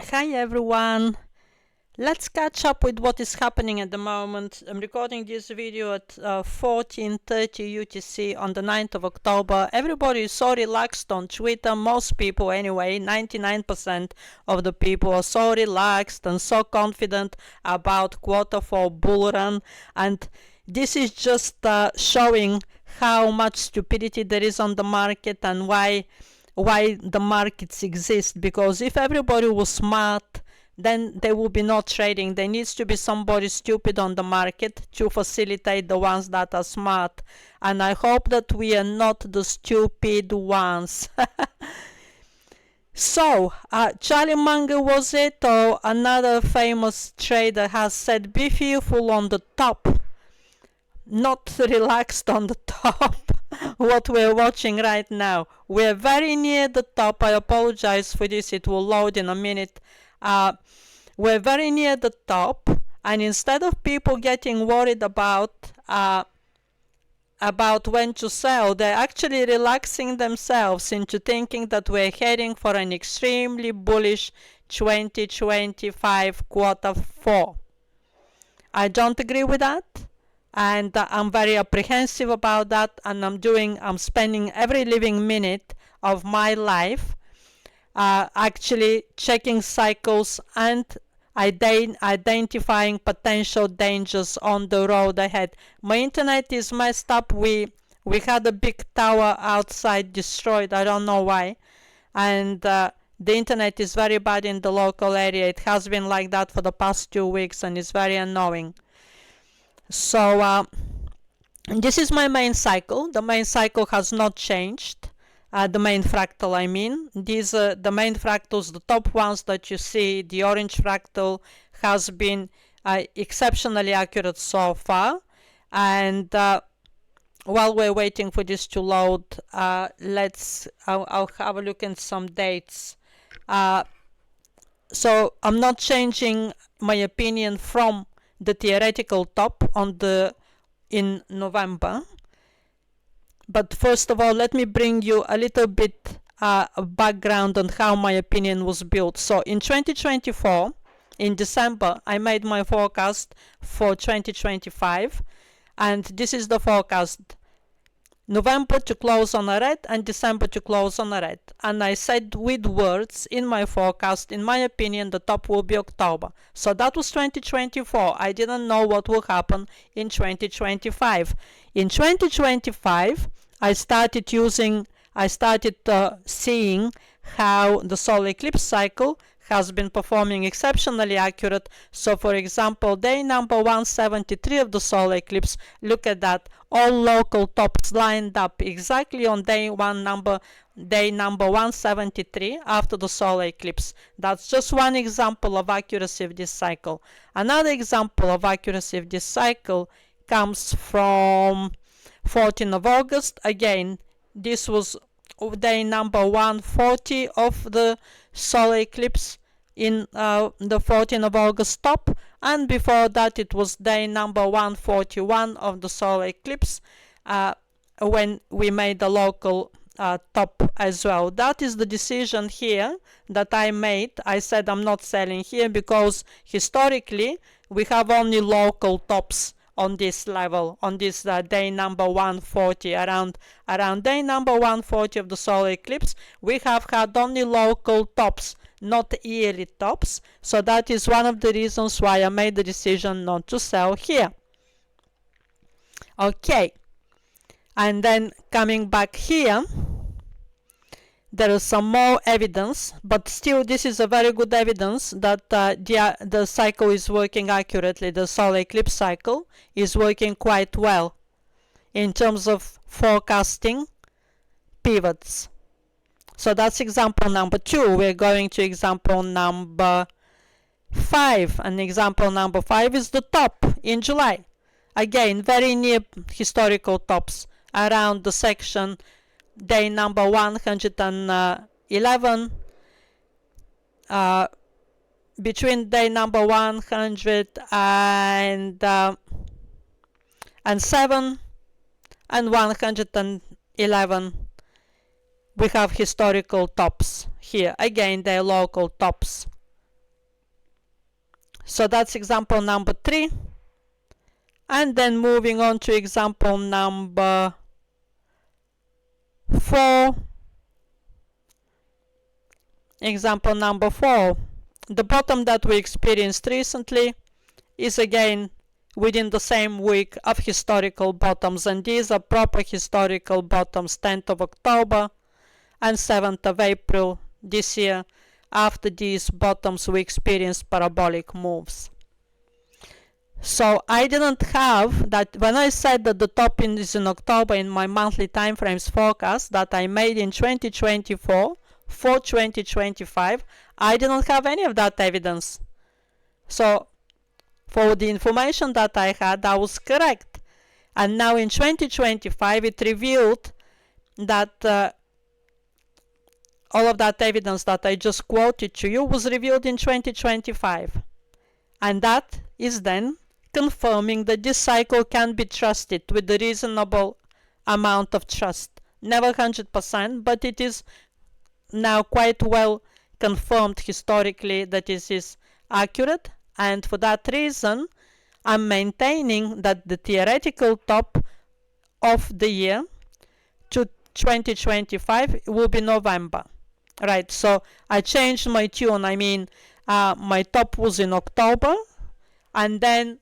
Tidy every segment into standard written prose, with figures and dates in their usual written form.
Hi everyone, let's catch up with what is happening at the moment. I'm recording this video at 14:30 UTC on the 9th of October. Everybody is so relaxed on Twitter, most people anyway, 99% of the people are so relaxed and so confident about Q4 bull run, and this is just showing how much stupidity there is on the market and why the markets exist. Because if everybody was smart, then there will be no trading. There needs to be somebody stupid on the market to facilitate the ones that are smart, and I hope that we are not the stupid ones. So, Charlie Munger was it, or another famous trader has said, be fearful on the top, not relaxed on the top. What we're watching right now, we're very near the top. I apologize for this, it will load in a minute. We're very near the top, and instead of people getting worried about when to sell, they're actually relaxing themselves into thinking that we're heading for an extremely bullish 2025 Q4. I don't agree with that, and I'm very apprehensive about that, and I'm spending every living minute of my life actually checking cycles and identifying potential dangers on the road ahead. My internet is messed up. We had a big tower outside destroyed. I don't know why, and the internet is very bad in the local area. It has been like that for the past 2 weeks, and it's very annoying. So this is my main cycle. The main cycle has not changed. The main fractal, I mean. These the main fractals, the top ones that you see. The orange fractal has been exceptionally accurate so far. And while we're waiting for this to load, I'll have a look at some dates. So I'm not changing my opinion from the theoretical top in November. But first of all, let me bring you a little bit background on how my opinion was built. So in 2024, in December, I made my forecast for 2025, and this is the forecast: November to close on a red and December to close on a red. And I said with words in my forecast, in my opinion, the top will be October. So that was 2024. I didn't know what will happen in 2025. In 2025, I started seeing how the solar eclipse cycle has been performing exceptionally accurate. So for example, day number 173 of the solar eclipse, look at that, all local tops lined up exactly on day number 173 after the solar eclipse. That's just one example of accuracy of this cycle. Another example of accuracy of this cycle comes from 14th of August. Again, this was day number 140 of the solar eclipse in the 14th of August top, and before that it was day number 141 of the solar eclipse when we made the local top as well. That is the decision here that I made. I said I'm not selling here because historically we have only local tops on this level, on this day number 140. Around day number 140 of the solar eclipse, we have had only local tops, not yearly tops. So that is one of the reasons why I made the decision not to sell here. Okay, and then coming back here, there is some more evidence, but still this is a very good evidence that the cycle is working accurately. The solar eclipse cycle is working quite well in terms of forecasting pivots. So that's example number 2. We're going to example number 5. And example number 5 is the top in July. Again, very near historical tops around the section day number 111, between day number 107 and 111, we have historical tops here. Again, they're local tops. So that's example number 3. And then moving on to example number 4. Example number 4. The bottom that we experienced recently is again within the same week of historical bottoms, and these are proper historical bottoms, 10th of October and 7th of April this year. After these bottoms we experienced parabolic moves. So I didn't have that when I said that the top is in October in my monthly time frames forecast that I made in 2024 for 2025, I didn't have any of that evidence. So for the information that I had, I was correct. And now in 2025 it revealed that all of that evidence that I just quoted to you was revealed in 2025. And that is then confirming that this cycle can be trusted with a reasonable amount of trust. Never 100%, but it is now quite well confirmed historically that this is accurate, and for that reason I'm maintaining that the theoretical top of the year to 2025 will be November. Right, so I changed my tune. I mean, my top was in October, and then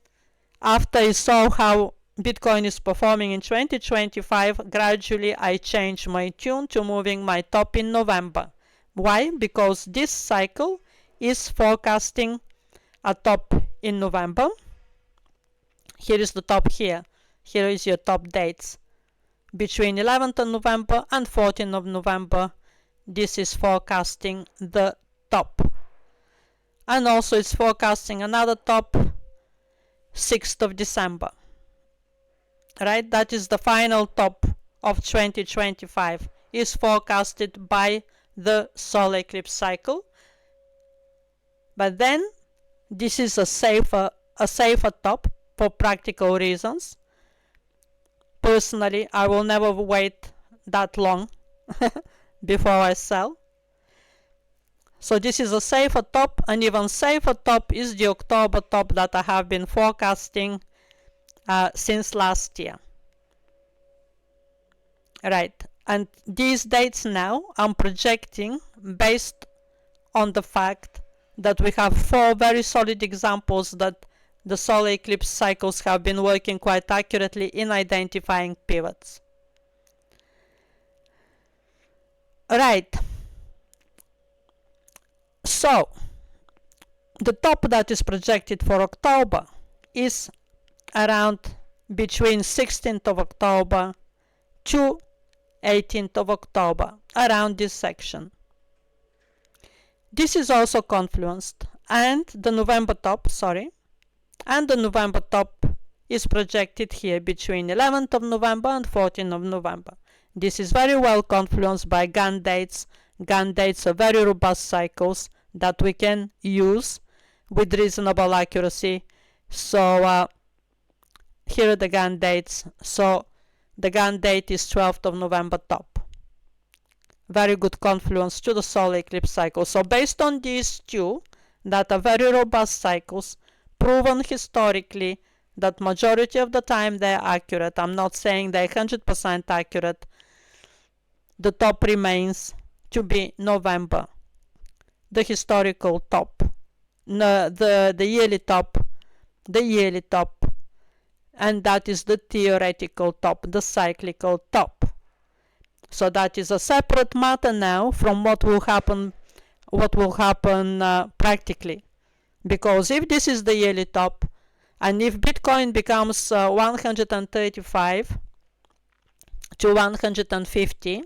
after I saw how Bitcoin is performing in 2025, gradually I changed my tune to moving my top in November. Why? Because this cycle is forecasting a top in November. Here is the top here. Here is your top dates. Between 11th of November and 14th of November, this is forecasting the top. And also it's forecasting another top 6th of December. Right? That is the final top of 2025, is forecasted by the solar eclipse cycle. But then this is a safer top for practical reasons. Personally, I will never wait that long before I sell. So this is a safer top. An even safer top is the October top that I have been forecasting since last year. Right, and these dates now I'm projecting based on the fact that we have 4 very solid examples that the solar eclipse cycles have been working quite accurately in identifying pivots. Right, so the top that is projected for October is around between 16th of October to 18th of October, around this section. This is also confluenced, and the November top, is projected here between 11th of November and 14th of November. This is very well confluenced by Gann dates. Gann dates are very robust cycles that we can use with reasonable accuracy. So here are the Gann dates. So the Gann date is 12th of November top. Very good confluence to the solar eclipse cycle. So based on these two that are very robust cycles, proven historically that majority of the time they're accurate, I'm not saying they're 100% accurate, the top remains to be November, the historical top, the yearly top, and that is the theoretical top, the cyclical top. So that is a separate matter now from what will happen practically. Because if this is the yearly top, and if Bitcoin becomes 135 to 150,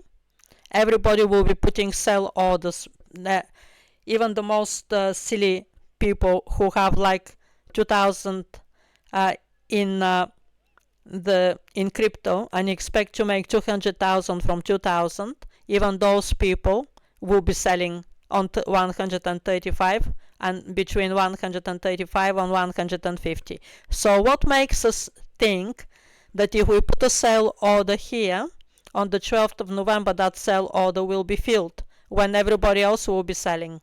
everybody will be putting sell orders. Even the most silly people who have like 2,000 in crypto and expect to make 200,000 from 2,000, even those people will be selling on 135 and between 135 and 150. So what makes us think that if we put a sell order here on the 12th of November, that sell order will be filled when everybody else will be selling?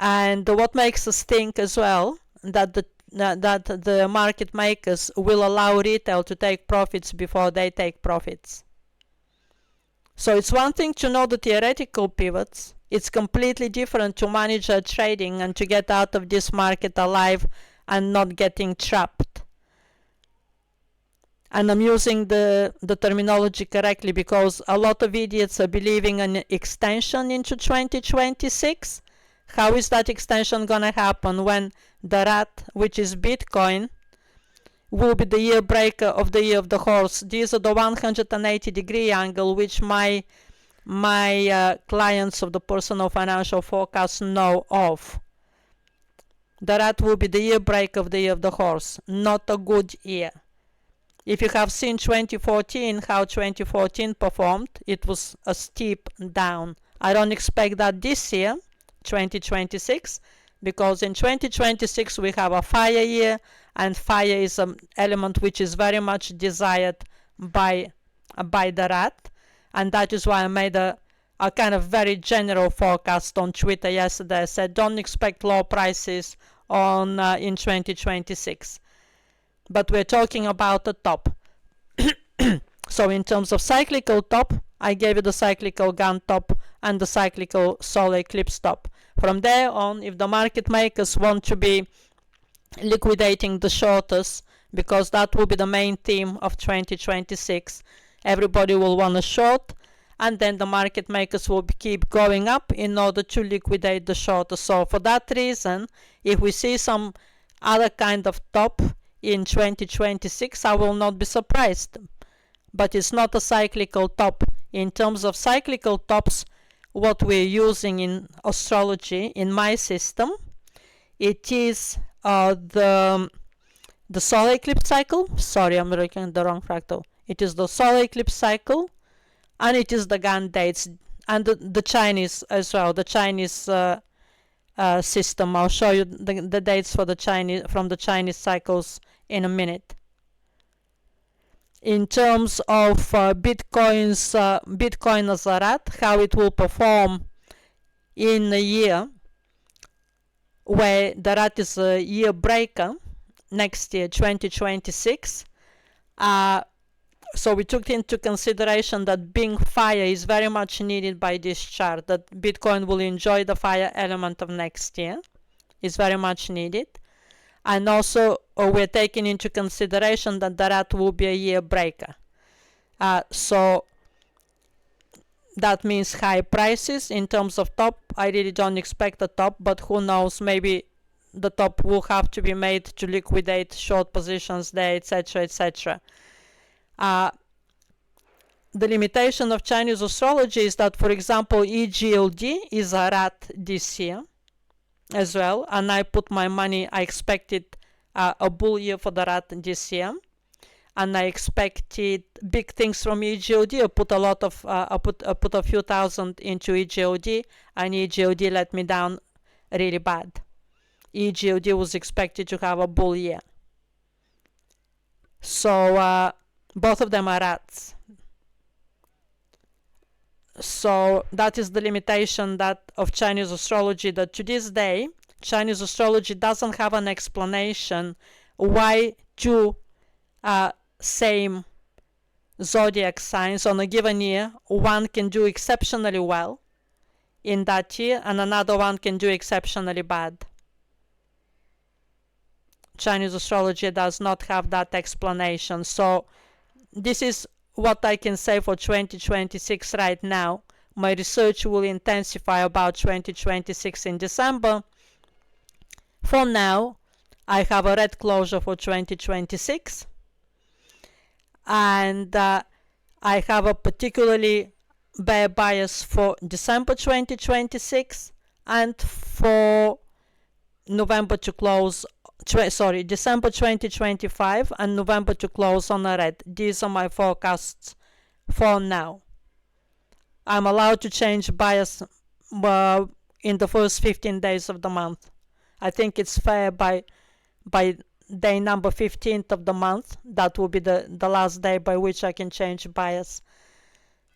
And what makes us think as well that the market makers will allow retail to take profits before they take profits. So it's one thing to know the theoretical pivots. It's completely different to manage trading and to get out of this market alive and not getting trapped. And I'm using the terminology correctly because a lot of idiots are believing an extension into 2026. How is that extension gonna happen when the rat, which is Bitcoin, will be the year breaker of the year of the horse? These are the 180-degree angle which my clients of the personal financial forecast know of. The rat will be the year break of the year of the horse, not a good year. If you have seen 2014, how 2014 performed, it was a steep down. I don't expect that this year, 2026, because in 2026 we have a fire year, and fire is an element which is very much desired by the rat, and that is why I made a kind of very general forecast on Twitter yesterday. I said don't expect low prices on in 2026, but we're talking about the top. So in terms of cyclical top, I gave you the cyclical gun top and the cyclical solar eclipse top. From there on, if the market makers want to be liquidating the shorters, because that will be the main theme of 2026, everybody will want to short, and then the market makers will keep going up in order to liquidate the shorters. So for that reason, if we see some other kind of top in 2026, I will not be surprised. But it's not a cyclical top. In terms of cyclical tops, what we're using in astrology, in my system, it is the solar eclipse cycle. Sorry, I'm looking at the wrong fractal. It is the solar eclipse cycle, and it is the Gann dates, and the Chinese as well, the Chinese system. I'll show you the dates for the Chinese, from the Chinese cycles in a minute. In terms of Bitcoin as a rat, how it will perform in a year where the rat is a year breaker, next year 2026. So we took into consideration that being fire is very much needed by this chart, that Bitcoin will enjoy the fire element of next year, is very much needed. And also we're taking into consideration that the rat will be a year breaker. So that means high prices. In terms of top, I really don't expect a top, but who knows, maybe the top will have to be made to liquidate short positions there, etc., etc. The limitation of Chinese astrology is that, for example, EGLD is a rat this year as well, and I put my money, I expected a bull year for the rat this year, and I expected big things from EGLD. I put a lot of I put a few thousand into EGLD, and EGLD let me down really bad. EGLD was expected to have a bull year, so both of them are rats. So that is the limitation that of Chinese astrology, that to this day Chinese astrology doesn't have an explanation why two same zodiac signs on a given year, one can do exceptionally well in that year and another one can do exceptionally bad. Chinese astrology does not have that explanation. So this is what I can say for 2026 right now. My research will intensify about 2026 in December. For now, I have a red closure for 2026, and I have a particularly bear bias for December 2026 and for November to close, December 2025 and November to close on a red. These are my forecasts for now. I'm allowed to change bias in the first 15 days of the month. I think it's fair by day number 15th of the month. That will be the last day by which I can change bias.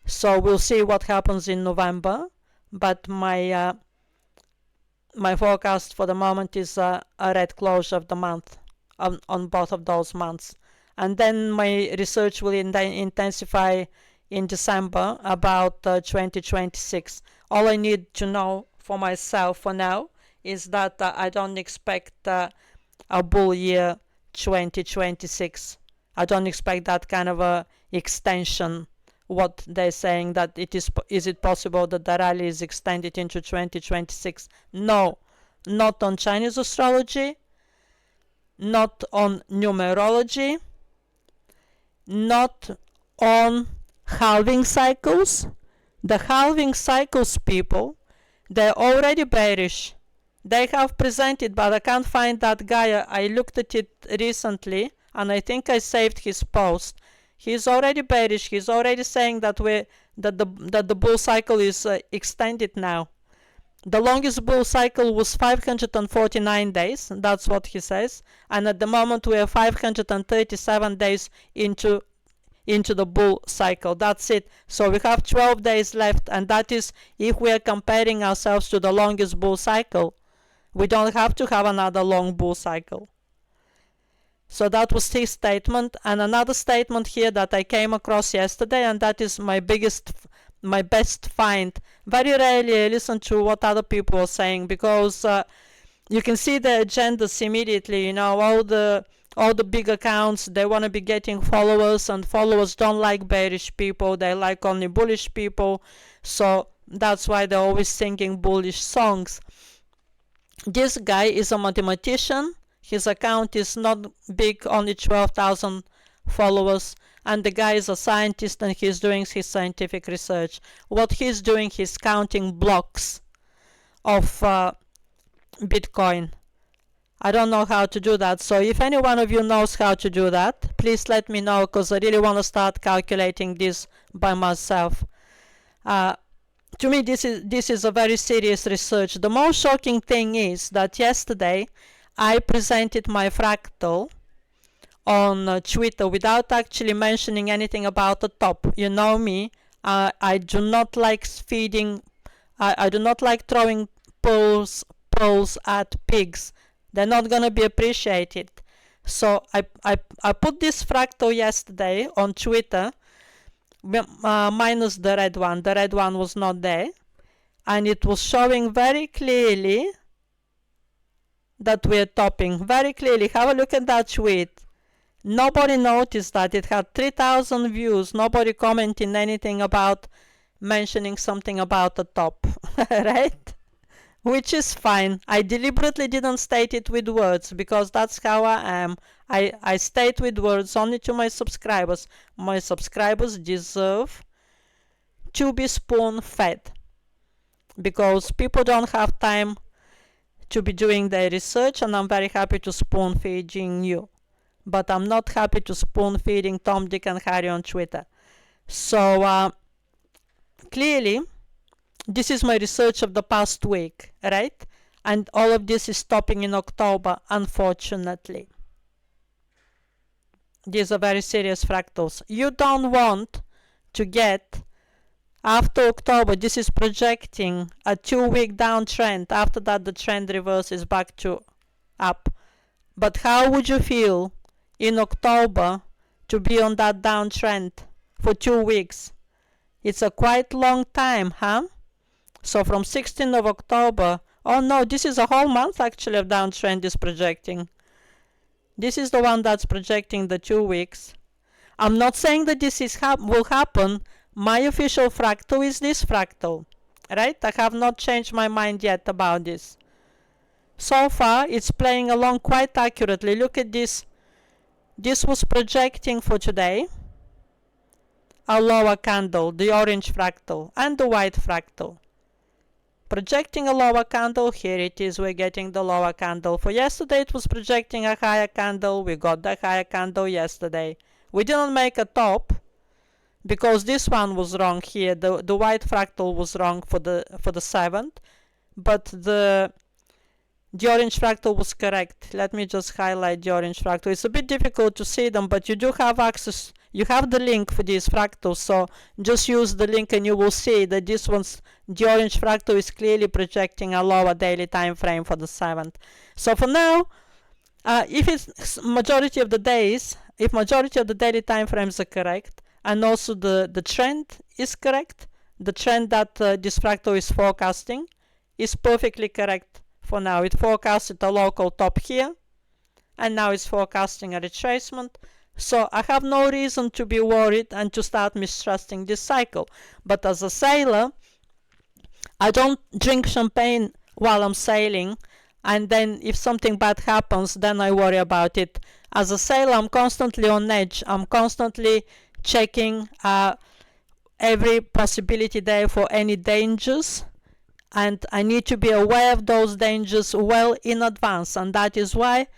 So we'll see what happens in November. But my my forecast for the moment is a red closure of the month on both of those months. And then my research will intensify in December about 2026. All I need to know for myself for now is that I don't expect a bull year 2026. I don't expect that kind of a extension. What they're saying, that is it possible that the rally is extended into 2026? No, not on Chinese astrology, not on numerology, not on halving cycles. The halving cycles, people, they're already bearish. They have presented, but I can't find that guy. I looked at it recently and I think I saved his post. He's already bearish. He's already saying that the bull cycle is extended now. The longest bull cycle was 549 days. That's what he says. And at the moment we are 537 days into the bull cycle. That's it. So we have 12 days left, and that is if we are comparing ourselves to the longest bull cycle. We don't have to have another long bull cycle. So that was his statement. And another statement here that I came across yesterday, and that is my best find. Very rarely I listen to what other people are saying, because you can see the agendas immediately. You know, all the big accounts, they want to be getting followers, and followers don't like bearish people, they like only bullish people. So that's why they're always singing bullish songs. This guy is a mathematician. His account is not big, only 12,000 followers, and the guy is a scientist and he's doing his scientific research. What he's doing, he's counting blocks of Bitcoin. I don't know how to do that, so if any one of you knows how to do that, please let me know, because I really want to start calculating this by myself. To me, this is a very serious research. The most shocking thing is that yesterday I presented my fractal on Twitter without actually mentioning anything about the top. You know me, I do not like feeding, I do not like throwing pearls at pigs. They're not going to be appreciated. So I put this fractal yesterday on Twitter, minus the red one. The red one was not there. And it was showing very clearly that we're topping. Very clearly. Have a look at that tweet. Nobody noticed that. It had 3,000 views. Nobody commenting anything about mentioning something about the top. Right? Which is fine. I deliberately didn't state it with words, because that's how I am. I state with words only to my subscribers. My subscribers deserve to be spoon-fed, because people don't have time to be doing their research, and I'm very happy to spoon-feeding you. But I'm not happy to spoon-feeding Tom, Dick and Harry on Twitter. So clearly, this is my research of the past week, right? And all of this is stopping in October, unfortunately. These are very serious fractals. You don't want to get, after October, this is projecting a 2-week downtrend. After that, the trend reverses back to up. But how would you feel in October to be on that downtrend for 2 weeks? It's a quite long time, huh? So from 16th of October, oh no, this is a whole month actually of downtrend is projecting. This is the one that's projecting the 2 weeks. I'm not saying that this will happen. My official fractal is this fractal, right? I have not changed my mind yet about this. So far, it's playing along quite accurately. Look at this. This was projecting for today a lower candle, the orange fractal, and the white fractal. Projecting a lower candle, here it is, we're getting the lower candle. For yesterday it was projecting a higher candle, we got the higher candle yesterday. We didn't make a top, because this one was wrong here, the white fractal was wrong for the 7th, but the orange fractal was correct. Let me just highlight the orange fractal. It's a bit difficult to see them, but you do have access, You have the link for these fractals, so just use the link and you will see that this one's, the orange fractal is clearly projecting a lower daily time frame for the 7th. So for now, if it's majority of the days, if majority of the daily time frames are correct, and also the trend is correct, the trend that this fractal is forecasting is perfectly correct for now. It forecasted a local top here, and now it's forecasting a retracement. So I have no reason to be worried and to start mistrusting this cycle. But as a sailor, I don't drink champagne while I'm sailing, and then if something bad happens, then I worry about it. As a sailor, I'm constantly on edge. I'm constantly checking every possibility there for any dangers, and I need to be aware of those dangers well in advance, and that is why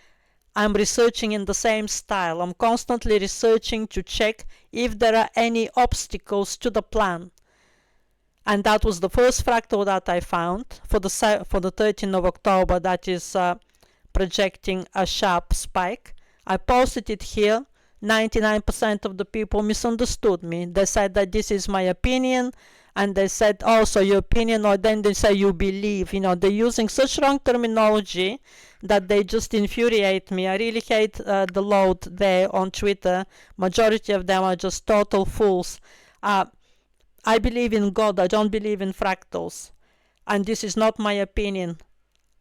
I'm researching in the same style. I'm constantly researching to check if there are any obstacles to the plan. And that was the first fractal that I found for the 13th of October that is projecting a sharp spike. I posted it here. 99% of the people misunderstood me. They said that this is my opinion, and they said, oh, so your opinion, or then they say you believe. You know, they're using such wrong terminology that they just infuriate me. I really hate the load there on Twitter. Majority of them are just total fools. I believe in God. I don't believe in fractals. And this is not my opinion.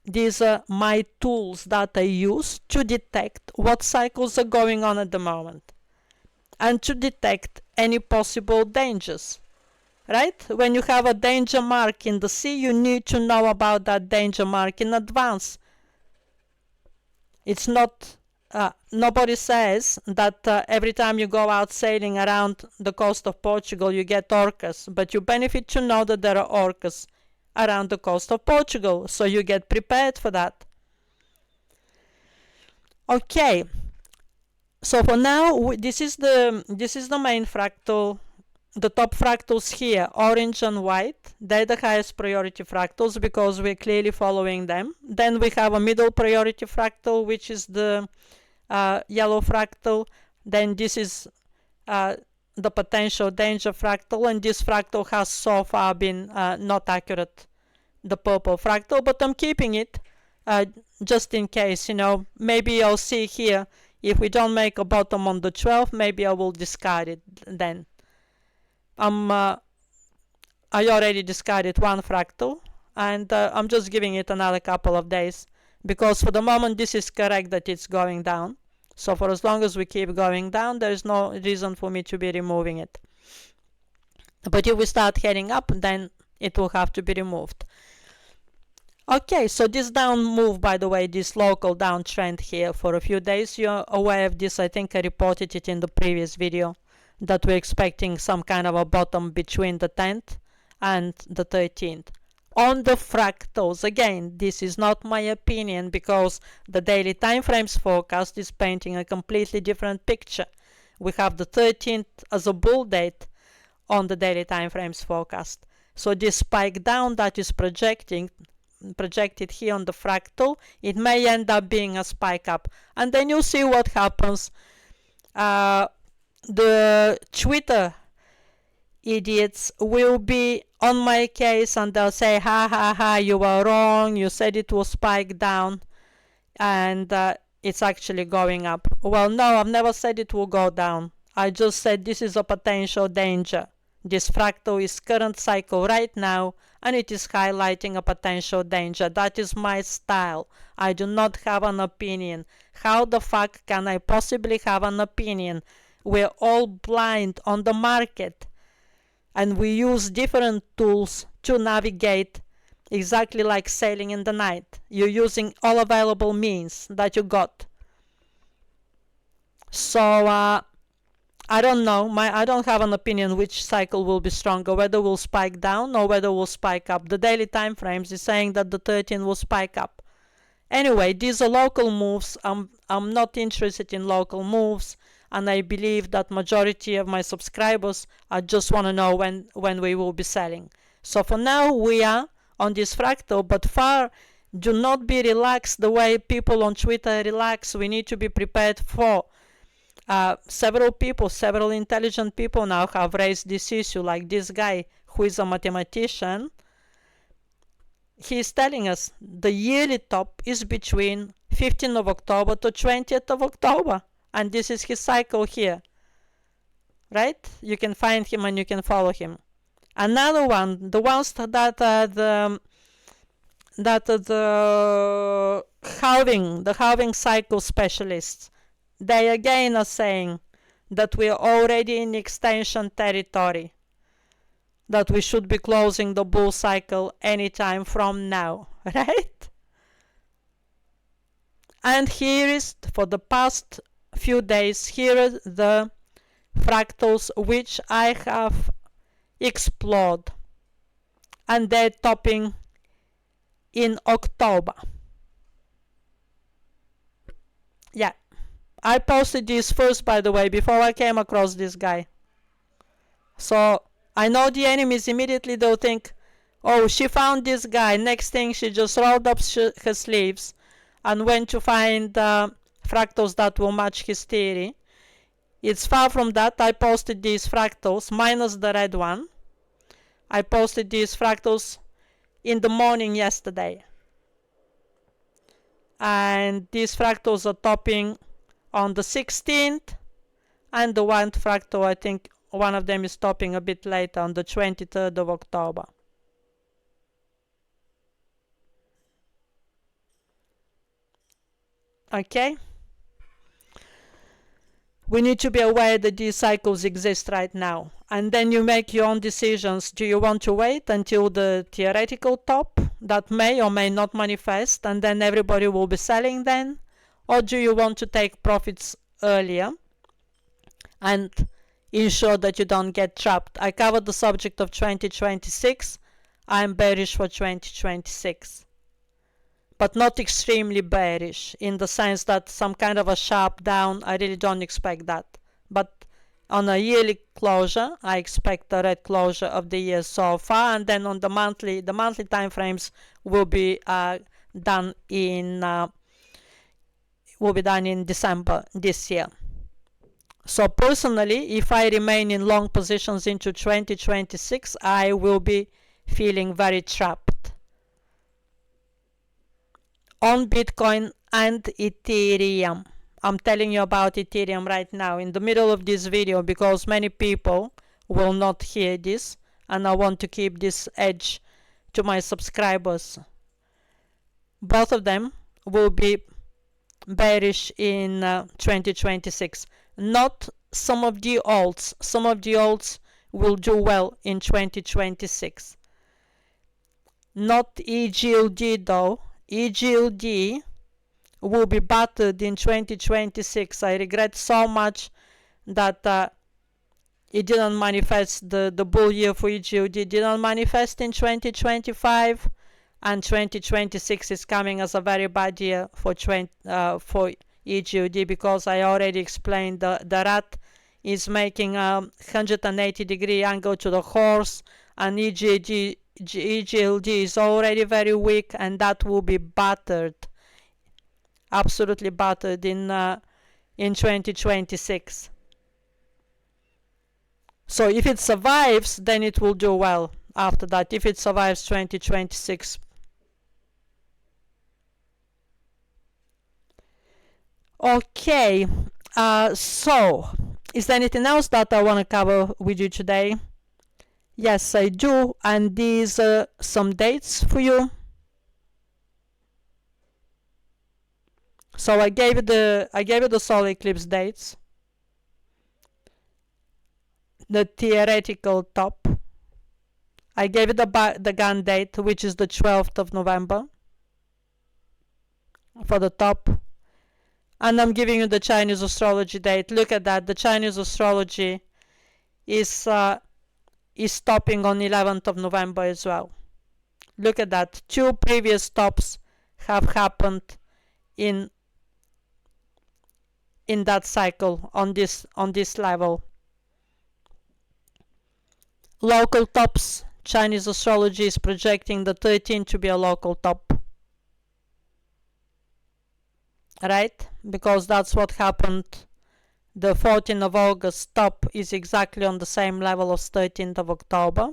These are my tools that I use to detect what cycles are going on at the moment and to detect any possible dangers. Right? When you have a danger mark in the sea, you need to know about that danger mark in advance. It's not, nobody says that every time you go out sailing around the coast of Portugal, you get orcas, but you benefit to know that there are orcas around the coast of Portugal, so you get prepared for that. Okay, so for now, this is the main fractal. The top fractals here, orange and white, they're the highest priority fractals because we're clearly following them. Then we have a middle priority fractal, which is the yellow fractal. Then this is the potential danger fractal, and this fractal has so far been not accurate, the purple fractal, but I'm keeping it just in case, you know. Maybe I'll see here, if we don't make a bottom on the 12th, maybe I will discard it then. I already discarded one fractal, and I'm just giving it another couple of days, because for the moment this is correct that it's going down. So for as long as we keep going down, there is no reason for me to be removing it. But if we start heading up, then it will have to be removed. Okay, so this down move, by the way, this local downtrend here for a few days, you're aware of this. I think I reported it in the previous video, that we're expecting some kind of a bottom between the 10th and the 13th. On the fractals, again, this is not my opinion, because the daily time frames forecast is painting a completely different picture. We have the 13th as a bull date on the daily time frames forecast. So this spike down that is projected here on the fractal, it may end up being a spike up, and then you'll see what happens. The Twitter idiots will be on my case, and they'll say, ha ha ha, you were wrong, you said it will spike down, and it's actually going up. Well, no, I've never said it will go down. I just said this is a potential danger. This fractal is current cycle right now, and it is highlighting a potential danger. That is my style. I do not have an opinion. How the fuck can I possibly have an opinion? We're all blind on the market, and we use different tools to navigate, exactly like sailing in the night. You're using all available means that you got. So I don't know. I don't have an opinion which cycle will be stronger, whether we'll spike down or whether we'll spike up. The daily time frames is saying that the 13 will spike up. Anyway, these are local moves. I'm not interested in local moves, and I believe that majority of my subscribers just want to know when we will be selling. So for now we are on this fractal, but do not be relaxed the way people on Twitter relax. We need to be prepared for Several people, several intelligent people now have raised this issue, like this guy who is a mathematician. He is telling us the yearly top is between 15th of October to 20th of October, and this is his cycle here, right? You can find him and you can follow him. Another one, the ones that are the halving cycle specialists, they again are saying that we are already in extension territory, that we should be closing the bull cycle anytime from now, right? And here is, for the past few days, here are the fractals which I have explored, and they're topping in October. Yeah, I posted this first, by the way, before I came across this guy. So I know the enemies immediately, they'll think, oh, she found this guy. Next thing, she just rolled up her sleeves and went to find fractals that will match his theory. It's far from that. I posted these fractals minus the red one. I posted these fractals in the morning yesterday. And these fractals are topping on the 16th, and the one fractal, I think one of them is topping a bit later on the 23rd of October. Okay? We need to be aware that these cycles exist right now. And then you make your own decisions. Do you want to wait until the theoretical top that may or may not manifest, and then everybody will be selling then? Or do you want to take profits earlier and ensure that you don't get trapped? I covered the subject of 2026. I'm bearish for 2026. But not extremely bearish, in the sense that some kind of a sharp down, I really don't expect that. But on a yearly closure, I expect the red closure of the year so far, and then on the monthly time frames will be done in December this year. So personally, if I remain in long positions into 2026, I will be feeling very trapped on Bitcoin and Ethereum. I'm telling you about Ethereum right now in the middle of this video, because many people will not hear this, and I want to keep this edge to my subscribers. Both of them will be bearish in 2026. Not some of the alts. Some of the alts will do well in 2026. Not EGLD though. EGLD will be battered in 2026. I regret so much that it didn't manifest. The bull year for EGLD didn't manifest in 2025, and 2026 is coming as a very bad year for EGLD, because I already explained the rat is making a 180-degree angle to the horse, and EGLD is already very weak, and that will be battered, absolutely battered in 2026. So if it survives, then it will do well after that, if it survives 2026. Okay, so is there anything else that I want to cover with you today? Yes, I do, and these are some dates for you. So I gave you the solar eclipse dates, the theoretical top. I gave you the gun date, which is the 12th of November for the top. And I'm giving you the Chinese astrology date. Look at that. The Chinese astrology is stopping on 11th of November as well. Look at that. Two previous stops have happened in that cycle on this level. Local tops. Chinese astrology is projecting the 13th to be a local top. Right? Because that's what happened the 14th of August top is exactly on the same level as 13th of October.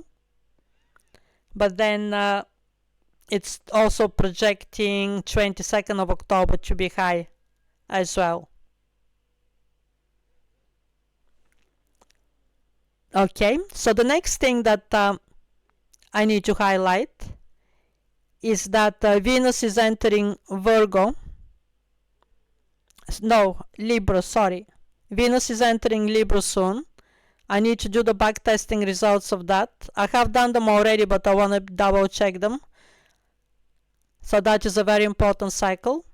But then it's also projecting 22nd of October to be high as well. Okay, so the next thing that I need to highlight is that Venus is entering Virgo. No, Libra, sorry. Venus is entering Libra soon. I need to do the backtesting results of that. I have done them already, but I want to double check them. So that is a very important cycle.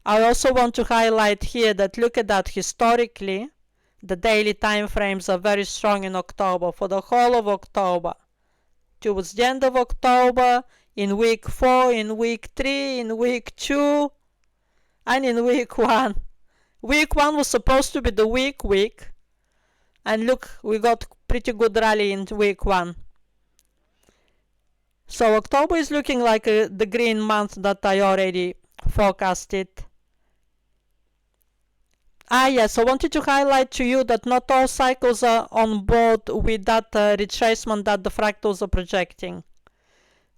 I also want to highlight here that look at that historically, the daily time frames are very strong in October, for the whole of October. Towards the end of October, in week 4, in week 3, in week 2, and in week 1. Week 1 was supposed to be the weak week, and look, we got pretty good rally in week 1. So October is looking like the green month that I already forecasted. Yes, I wanted to highlight to you that not all cycles are on board with that retracement that the fractals are projecting.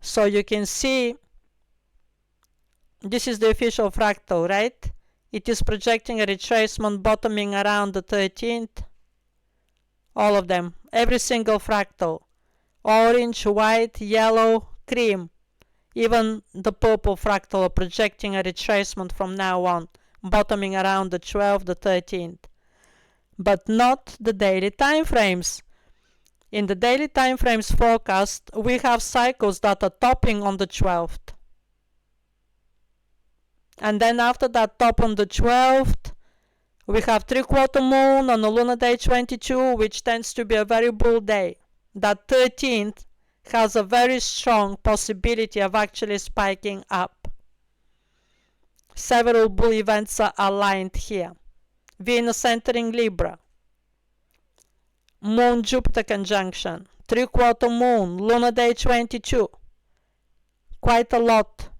So you can see, this is the official fractal, right? It is projecting a retracement bottoming around the 13th. All of them, every single fractal. Orange, white, yellow, cream. Even the purple fractal are projecting a retracement from now on, bottoming around the 12th, the 13th. But not the daily time frames. In the daily time frames forecast, we have cycles that are topping on the 12th. And then after that top on the 12th, we have 3/4 moon on the lunar day 22, which tends to be a very bull day. That 13th has a very strong possibility of actually spiking up. Several bull events are aligned here. Venus entering Libra. Moon-Jupiter conjunction. 3/4 moon, lunar day 22. Quite a lot.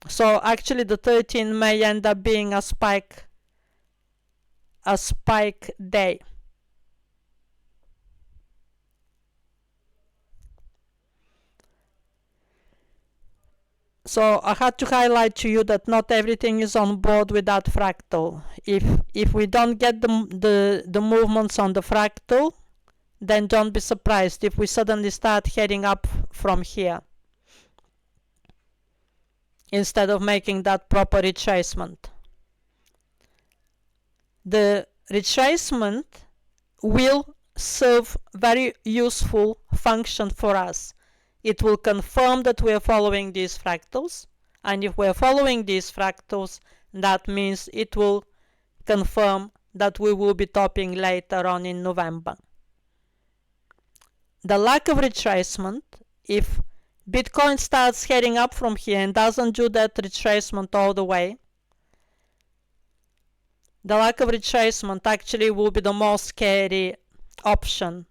So actually the 13th may end up being a spike day. So I had to highlight to you that not everything is on board with that fractal. If we don't get the movements on the fractal, then don't be surprised if we suddenly start heading up from here, instead of making that proper retracement. The retracement will serve very useful function for us. It will confirm that we are following these fractals, and if we are following these fractals, that means it will confirm that we will be topping later on in November. The lack of retracement, if Bitcoin starts heading up from here and doesn't do that retracement all the way, the lack of retracement actually will be the most scary option.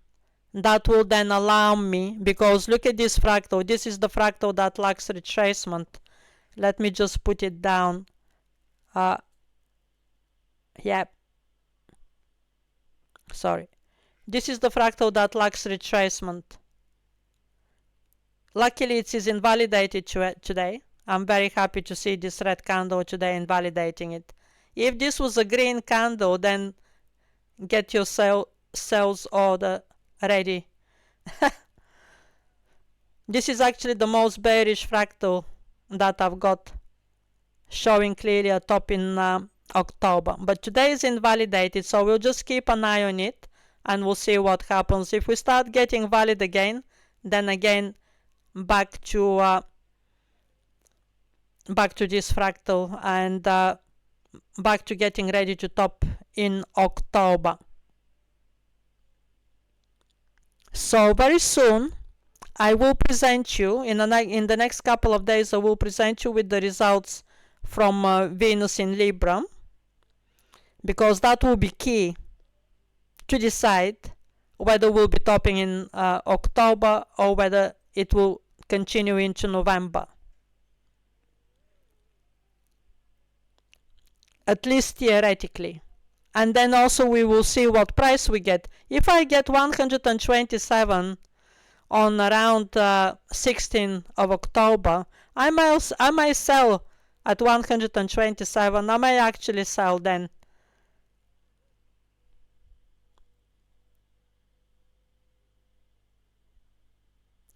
That will then allow me, because look at this fractal, this is the fractal that lacks retracement. Let me just put it down. Sorry. This is the fractal that lacks retracement. Luckily it is invalidated today. I'm very happy to see this red candle today invalidating it. If this was a green candle, then get your sales order ready. This is actually the most bearish fractal that I've got, showing clearly a top in October. But today is invalidated, so we'll just keep an eye on it and we'll see what happens. If we start getting valid again, then again back to this fractal and back to getting ready to top in October. So very soon I will present you, in the next couple of days I will present you with the results from Venus in Libra, because that will be key to decide whether we'll be topping in October or whether it will continue into November. At least theoretically. and then also we will see what price we get. If I get 127 on around 16th of October, I might sell at 127. I might actually sell then.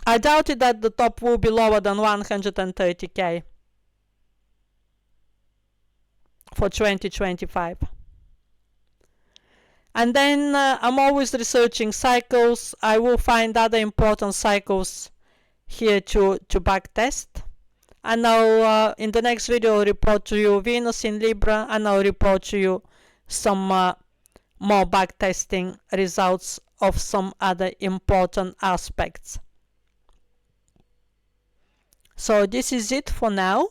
I doubted that the top will be lower than 130k for 2025. And then I'm always researching cycles. I will find other important cycles here to backtest. And I'll, in the next video, I'll report to you Venus in Libra, and I'll report to you some more backtesting results of some other important aspects. So this is it for now,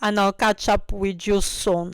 and I'll catch up with you soon.